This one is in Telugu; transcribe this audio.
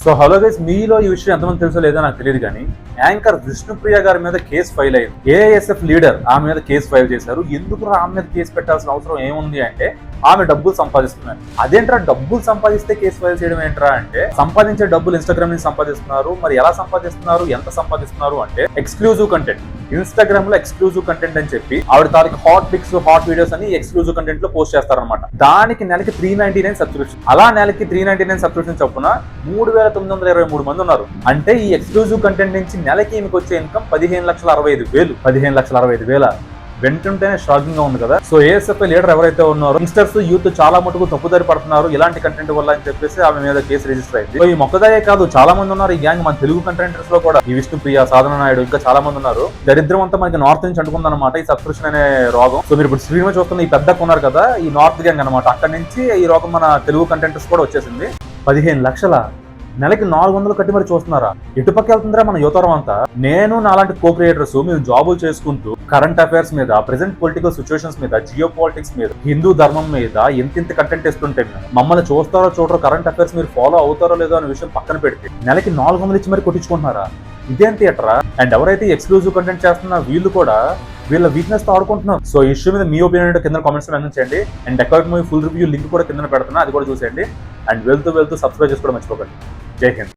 సో హలో గైస్, మీలో ఈ విషయం ఎంతమంది తెలుసో లేదో నాకు తెలియదు కానీ యాంకర్ విష్ణుప్రియ గారి మీద కేసు ఫైల్ అయింది. ఏఐఎస్ఎఫ్ లీడర్ ఆమె మీద కేసు ఫైల్ చేశారు. ఎందుకు ఆమె మీద కేసు పెట్టాల్సిన అవసరం ఏముంది అంటే ఆమె డబ్బులు సంపాదిస్తున్నారు. అదేంట్రా డబ్బులు సంపాదిస్తే కేసు ఫైల్ చేయడం ఏంట్రా అంటే, సంపాదించే డబ్బులు ఇన్స్టాగ్రామ్ నుంచి సంపాదిస్తున్నారు. మరి ఎలా సంపాదిస్తున్నారు, ఎంత సంపాదిస్తున్నారు అంటే ఎక్స్క్లూజివ్ కంటెంట్, ఇన్స్టాగ్రామ్ లో ఎక్స్క్లూజివ్ కంటెంట్ అని చెప్పి ఆవిడ తాలూకు హాట్ పిక్స్, హాట్ వీడియోస్ అని ఎక్స్క్లూజివ్ కంటెంట్ లో పోస్ట్ చేస్తారనమాట. దానికి నెలకి 399 సబ్స్క్రిప్షన్. అలా నెలకి 399 సబ్స్క్రిప్షన్ చొప్పున 3923 మంది ఉన్నారు. అంటే ఈ ఎక్స్క్లూజివ్ కంటెంట్ నుంచి నెలకి ఈమెకు వచ్చే ఇన్కమ్ 15,65,000. 15,65,000 వింటుంటేనే షాకింగ్ గా ఉంది కదా. సో ఏఎస్ఎఫ్ లీడర్ ఎవరైతే ఉన్నారో, యంగ్స్టర్స్ యూత్ చాలా మటుకు తప్పుదారి పడుతున్నారు ఇలాంటి కంటెంట్ వల్ల అని చెప్పేసి ఆమె మీద కేసు రిజిస్టర్ అయింది. సో ఈ మొక్కదాయే కాదు, చాలా మంది ఉన్నారు ఈ గ్యాంగ్. మన తెలుగు కంటెంటర్స్ లో కూడా ఈ విష్ణుప్రియ, సాధన నాయుడు, ఇంకా చాలా మంది ఉన్నారు. దరిద్రం అంతా మనకి నార్త్ నుంచి అంటుకుందన్నమాట ఈ సబ్స్క్రిప్షన్ అనే రోగం. సో మీరు ఇప్పుడు స్క్రీన్ లో చూస్తున్న ఈ పెద్ద కొన్నారు కదా, ఈ నార్త్ గ్యాంగ్ అనమాట. అక్కడి నుంచి ఈ రోగం మన తెలుగు కంటెంటర్స్ కూడా వచ్చేసింది. 15 లక్షల నెలకి 400 కట్టి మరి చూస్తున్నారా? ఎటుపక్క వెళ్తుందిరా మన యువతరం అంతా? నేను నాలాంటి కో క్రియేటర్స్ మేము జాబులు చేసుకుంటూ కరెంట్ అఫైర్స్ మీద, ప్రెసెంట్ పొలిటికల్ సిచ్యువేషన్స్ మీద, జియో పాలిటిక్స్ మీద, హిందూ ధర్మం మీద ఇంత కంటెంట్ ఇస్తుంటే మమ్మల్ని చూస్తారో చూడరో, కరెంట్ అఫైర్స్ మీరు ఫాలో అవుతారో లేదో అనే విషయం పక్కన పెడితే నెలకి 400 ఇచ్చి మరి కొట్టించుకుంటున్నారా? ఇదేం థియేటరా? అండ్ ఎవరైతే ఎక్స్క్లూజివ్ కంటెంట్ చేస్తున్నా వీళ్ళు కూడా వీళ్ళ వీక్నెస్ తో ఆడుకుంటున్నారు. సో ఈ ఇష్యూ మీద మీ ఒపీనియన్ కింద కామెంట్స్ మెన్షన్ చేయండి. And account movie full review link కూడా కింద పెడుతున్నా, అది కూడా చూసేయండి. అండ్ వెళ్తూ సబ్స్క్రైబ్ చేసుకోవడం మర్చిపోకండి. జై హింద్.